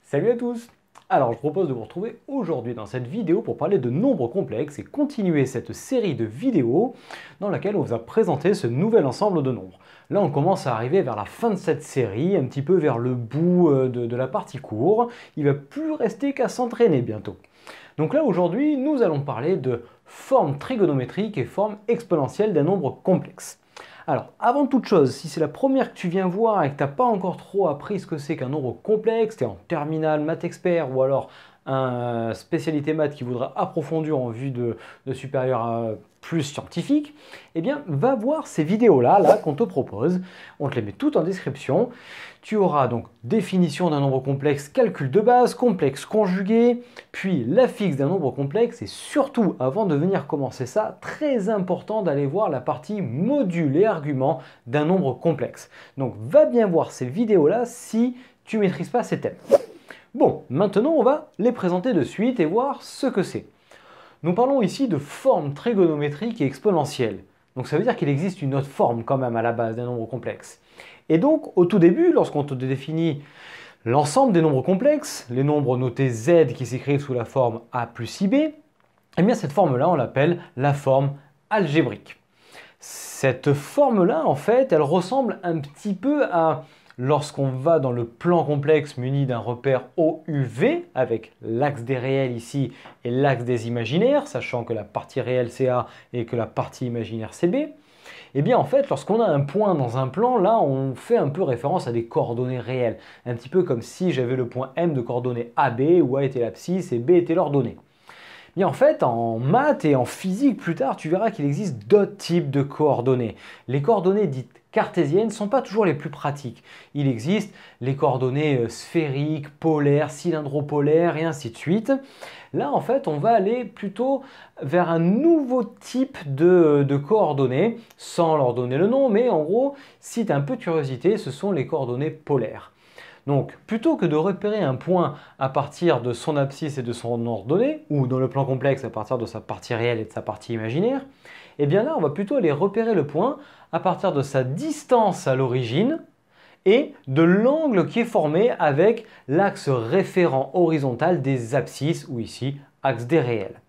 Salut à tous! Alors je propose de vous retrouver aujourd'hui dans cette vidéo pour parler de nombres complexes et continuer cette série de vidéos dans laquelle on vous a présenté ce nouvel ensemble de nombres. Là on commence à arriver vers la fin de cette série, un petit peu vers le bout de la partie cours. Il ne va plus rester qu'à s'entraîner bientôt. Donc là aujourd'hui nous allons parler de formes trigonométriques et formes exponentielles d'un nombre complexe. Alors, avant toute chose, si c'est la première que tu viens voir et que tu n'as pas encore trop appris ce que c'est qu'un nombre complexe, tu es en terminale, maths expert ou alors un spécialité maths qui voudra approfondir en vue de supérieur plus scientifique, eh bien, va voir ces vidéos-là qu'on te propose. On te les met toutes en description. Tu auras donc définition d'un nombre complexe, calcul de base, complexe conjugué, puis la fixe d'un nombre complexe et surtout, avant de venir commencer ça, très important d'aller voir la partie module et argument d'un nombre complexe. Donc va bien voir ces vidéos-là si tu ne maîtrises pas ces thèmes. Bon, maintenant on va les présenter de suite et voir ce que c'est. Nous parlons ici de formes trigonométriques et exponentielles. Donc ça veut dire qu'il existe une autre forme quand même à la base d'un nombre complexe. Et donc au tout début, lorsqu'on te définit l'ensemble des nombres complexes, les nombres notés z qui s'écrivent sous la forme a plus ib, eh bien cette forme-là on l'appelle la forme algébrique. Cette forme-là en fait, elle ressemble un petit peu à lorsqu'on va dans le plan complexe muni d'un repère OUV, avec l'axe des réels ici et l'axe des imaginaires, sachant que la partie réelle c'est A et que la partie imaginaire c'est B, eh bien en fait, lorsqu'on a un point dans un plan, là on fait un peu référence à des coordonnées réelles. Un petit peu comme si j'avais le point M de coordonnées AB, où A était l'abscisse et B était l'ordonnée. Bien en fait, en maths et en physique plus tard, tu verras qu'il existe d'autres types de coordonnées. Les coordonnées dites cartésiennes ne sont pas toujours les plus pratiques. Il existe les coordonnées sphériques, polaires, cylindro-polaires et ainsi de suite. Là, en fait, on va aller plutôt vers un nouveau type de coordonnées, sans leur donner le nom, mais en gros, si tu as un peu de curiosité, ce sont les coordonnées polaires. Donc, plutôt que de repérer un point à partir de son abscisse et de son ordonnée, ou dans le plan complexe à partir de sa partie réelle et de sa partie imaginaire, eh bien là, on va plutôt aller repérer le point à partir de sa distance à l'origine et de l'angle qui est formé avec l'axe référent horizontal des abscisses, ou ici, axe des réels.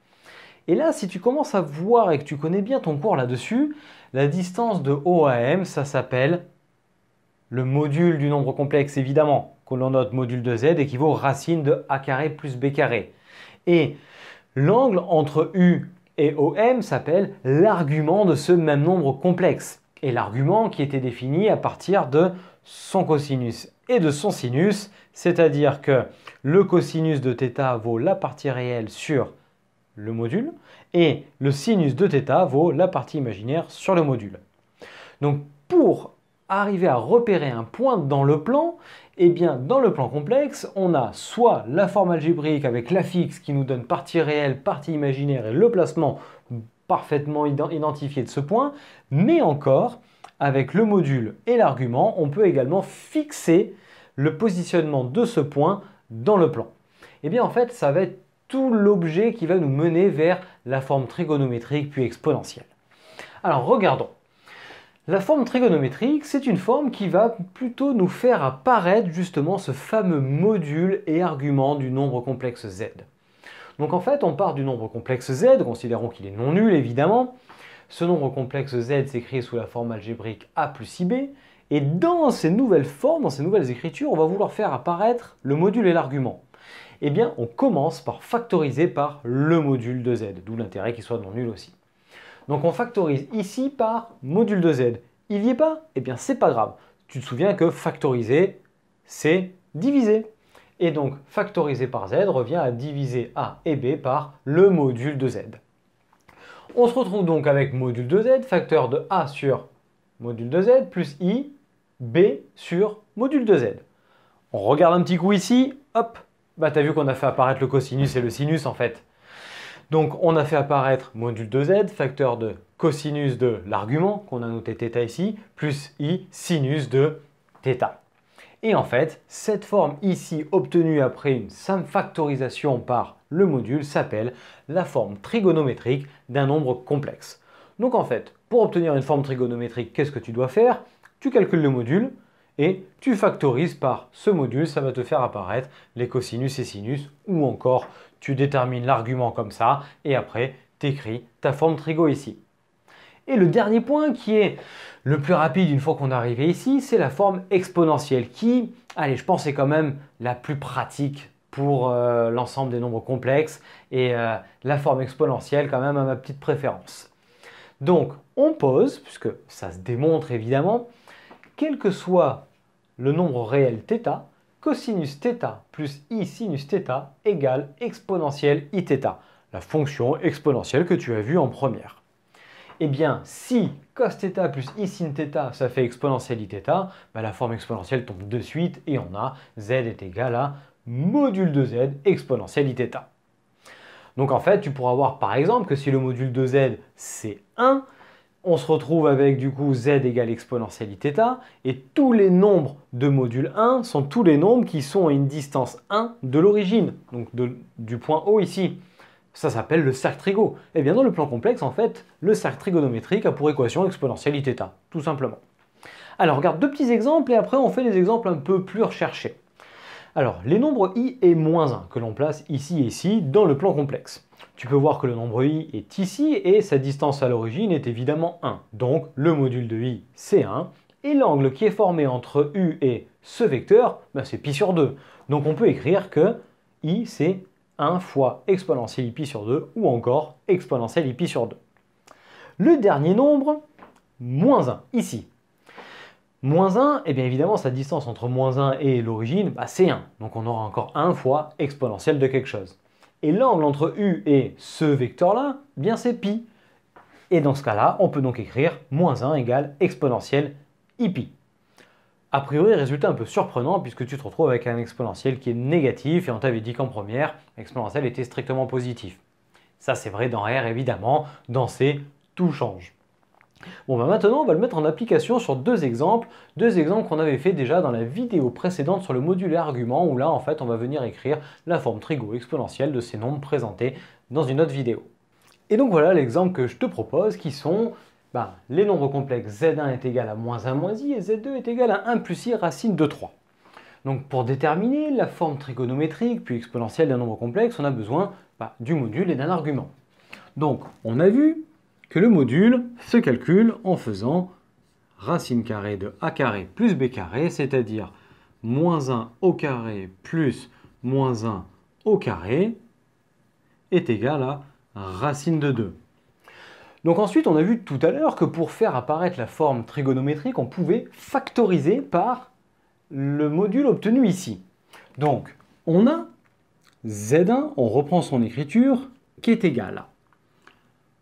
Et là, si tu commences à voir et que tu connais bien ton cours là-dessus, la distance de O à M, ça s'appelle le module du nombre complexe, évidemment, que l'on note module de z équivaut racine de a carré plus b carré. Et l'angle entre U et OM s'appelle l'argument de ce même nombre complexe. Et l'argument qui était défini à partir de son cosinus et de son sinus, c'est-à-dire que le cosinus de θ vaut la partie réelle sur le module et le sinus de θ vaut la partie imaginaire sur le module. Donc pour arriver à repérer un point dans le plan, eh bien dans le plan complexe, on a soit la forme algébrique avec la fixe qui nous donne partie réelle, partie imaginaire et le placement parfaitement identifié de ce point, mais encore avec le module et l'argument, on peut également fixer le positionnement de ce point dans le plan. Eh bien en fait, ça va être tout l'objet qui va nous mener vers la forme trigonométrique puis exponentielle. Alors regardons. La forme trigonométrique, c'est une forme qui va plutôt nous faire apparaître justement ce fameux module et argument du nombre complexe z. Donc en fait, on part du nombre complexe z, considérons qu'il est non nul évidemment. Ce nombre complexe z s'écrit sous la forme algébrique a plus ib. Et dans ces nouvelles formes, dans ces nouvelles écritures, on va vouloir faire apparaître le module et l'argument. Eh bien, on commence par factoriser par le module de z, d'où l'intérêt qu'il soit non nul aussi. Donc on factorise ici par module de z. Il n'y est pas? Eh bien c'est pas grave. Tu te souviens que factoriser, c'est diviser. Et donc factoriser par z revient à diviser a et b par le module de z. On se retrouve donc avec module de z, facteur de a sur module de z, plus i, b sur module de z. On regarde un petit coup ici, hop, bah tu as vu qu'on a fait apparaître le cosinus et le sinus en fait. Donc on a fait apparaître module de z, facteur de cosinus de l'argument, qu'on a noté θ ici, plus i, sinus de θ. Et en fait, cette forme ici obtenue après une simple factorisation par le module s'appelle la forme trigonométrique d'un nombre complexe. Donc en fait, pour obtenir une forme trigonométrique, qu'est-ce que tu dois faire? Tu calcules le module et tu factorises par ce module, ça va te faire apparaître les cosinus et sinus, ou encore tu détermines l'argument comme ça, et après tu écris ta forme trigo ici. Et le dernier point qui est le plus rapide une fois qu'on est arrivé ici, c'est la forme exponentielle qui, allez, je pense est quand même la plus pratique pour l'ensemble des nombres complexes et la forme exponentielle quand même à ma petite préférence. Donc on pose, puisque ça se démontre évidemment, quel que soit le nombre réel θ, cosinus θ plus i sinus θ égale exponentielle iθ, la fonction exponentielle que tu as vue en première. Eh bien, si cos θ plus i sin θ, ça fait exponentielle iθ, ben la forme exponentielle tombe de suite et on a z est égal à module de z exponentielle iθ. Donc en fait, tu pourras voir par exemple que si le module de z c'est 1, on se retrouve avec du coup z égale exponentielle iθ et tous les nombres de module 1 sont tous les nombres qui sont à une distance 1 de l'origine, donc du point O ici. Ça s'appelle le cercle trigo. Et bien dans le plan complexe, en fait, le cercle trigonométrique a pour équation exponentielle iθ, tout simplement. Alors regarde deux petits exemples et après on fait des exemples un peu plus recherchés. Alors les nombres i et moins 1 que l'on place ici et ici dans le plan complexe. Tu peux voir que le nombre i est ici et sa distance à l'origine est évidemment 1. Donc le module de i c'est 1 et l'angle qui est formé entre u et ce vecteur, ben, c'est pi sur 2. Donc on peut écrire que i c'est 1 fois exponentielle pi sur 2 ou encore exponentielle pi sur 2. Le dernier nombre, moins 1, ici. Moins 1, et bien évidemment sa distance entre moins 1 et l'origine, bah, c'est 1. Donc on aura encore 1 fois exponentielle de quelque chose. Et l'angle entre u et ce vecteur-là, bien c'est pi. Et dans ce cas-là, on peut donc écrire moins 1 égale exponentielle pi. A priori, résultat un peu surprenant puisque tu te retrouves avec un exponentiel qui est négatif et on t'avait dit qu'en première, l'exponentiel était strictement positif. Ça c'est vrai dans R évidemment, dans C, tout change. Bon, bah maintenant on va le mettre en application sur deux exemples qu'on avait fait déjà dans la vidéo précédente sur le module et argument où là en fait on va venir écrire la forme trigo exponentielle de ces nombres présentés dans une autre vidéo. Et donc voilà l'exemple que je te propose qui sont les nombres complexes z1 est égal à moins 1 moins i et z2 est égal à 1 plus i racine de 3. Donc pour déterminer la forme trigonométrique puis exponentielle d'un nombre complexe, on a besoin du module et d'un argument. Donc on a vu que le module se calcule en faisant racine carrée de a carré plus b carré, c'est-à-dire moins 1 au carré plus moins 1 au carré est égal à racine de 2. Donc ensuite, on a vu tout à l'heure que pour faire apparaître la forme trigonométrique, on pouvait factoriser par le module obtenu ici. Donc, on a z1, on reprend son écriture, qui est égal à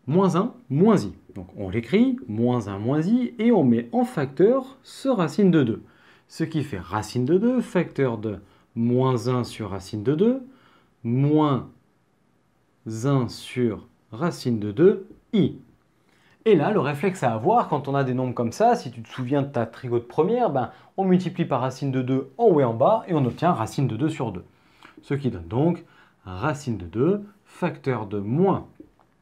moins 1 moins i. Donc on l'écrit, moins 1 moins i, et on met en facteur ce racine de 2. Ce qui fait racine de 2, facteur de moins 1 sur racine de 2, moins 1 sur racine de 2, i. Et là, le réflexe à avoir quand on a des nombres comme ça, si tu te souviens de ta trigo de première, on multiplie par racine de 2 en haut et en bas et on obtient racine de 2 sur 2. Ce qui donne donc racine de 2, facteur de moins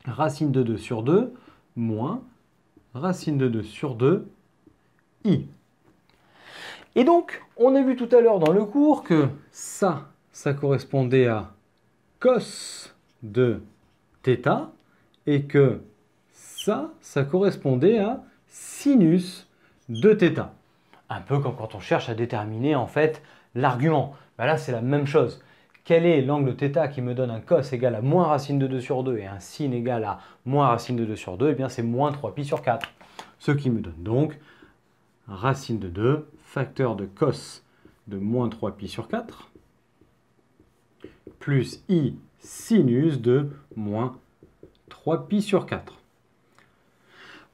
racine de 2 sur 2, moins racine de 2 sur 2, i. Et donc, on a vu tout à l'heure dans le cours que ça correspondait à cos de θ et que ça correspondait à sinus de θ. Un peu comme quand on cherche à déterminer en fait l'argument. Là, c'est la même chose. Quel est l'angle θ qui me donne un cos égal à moins racine de 2 sur 2 et un sin égal à moins racine de 2 sur 2? Eh bien, c'est moins 3pi sur 4. Ce qui me donne donc racine de 2, facteur de cos de moins 3pi sur 4, plus i sinus de moins 3pi sur 4.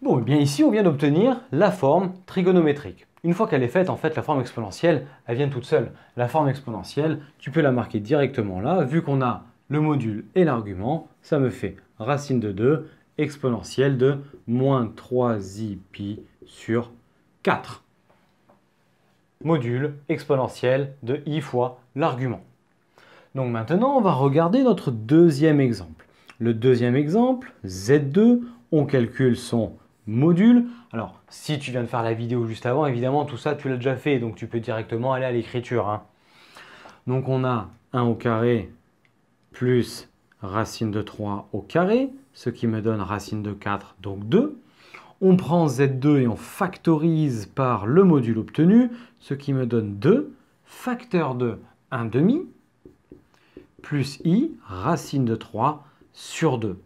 Bon, et bien ici, on vient d'obtenir la forme trigonométrique. Une fois qu'elle est faite, en fait, la forme exponentielle, elle vient toute seule. La forme exponentielle, tu peux la marquer directement là. Vu qu'on a le module et l'argument, ça me fait racine de 2 exponentielle de moins 3i pi sur 4. Module exponentielle de i fois l'argument. Donc maintenant, on va regarder notre deuxième exemple. Le deuxième exemple, z2, on calcule son module. Alors, si tu viens de faire la vidéo juste avant, évidemment, tout ça, tu l'as déjà fait, donc tu peux directement aller à l'écriture, hein. Donc, on a 1 au carré plus racine de 3 au carré, ce qui me donne racine de 4, donc 2. On prend Z2 et on factorise par le module obtenu, ce qui me donne 2, facteur de 1 demi, plus I, racine de 3 sur 2.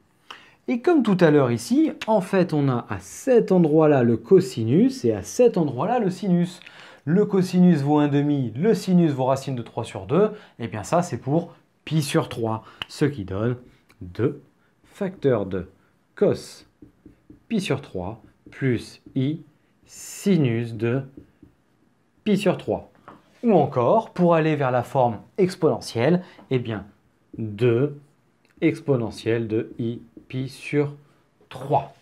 Et comme tout à l'heure ici, en fait, on a à cet endroit-là le cosinus et à cet endroit-là le sinus. Le cosinus vaut 1 demi, le sinus vaut racine de 3 sur 2. Et bien ça, c'est pour pi sur 3, ce qui donne 2 facteur de cos pi sur 3 plus i sinus de pi sur 3. Ou encore, pour aller vers la forme exponentielle, eh bien 2 exponentielle de i pi sur 3.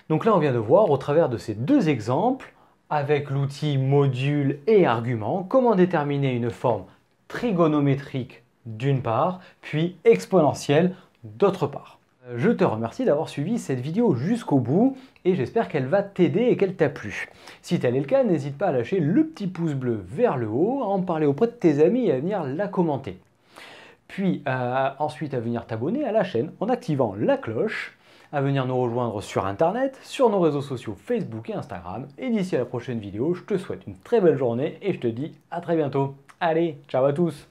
Donc là, on vient de voir au travers de ces deux exemples, avec l'outil module et argument, comment déterminer une forme trigonométrique d'une part, puis exponentielle d'autre part. Je te remercie d'avoir suivi cette vidéo jusqu'au bout et j'espère qu'elle va t'aider et qu'elle t'a plu. Si tel est le cas, n'hésite pas à lâcher le petit pouce bleu vers le haut, à en parler auprès de tes amis et à venir la commenter. Puis ensuite à venir t'abonner à la chaîne en activant la cloche, à venir nous rejoindre sur internet, sur nos réseaux sociaux Facebook et Instagram. Et d'ici à la prochaine vidéo, je te souhaite une très belle journée et je te dis à très bientôt. Allez, ciao à tous!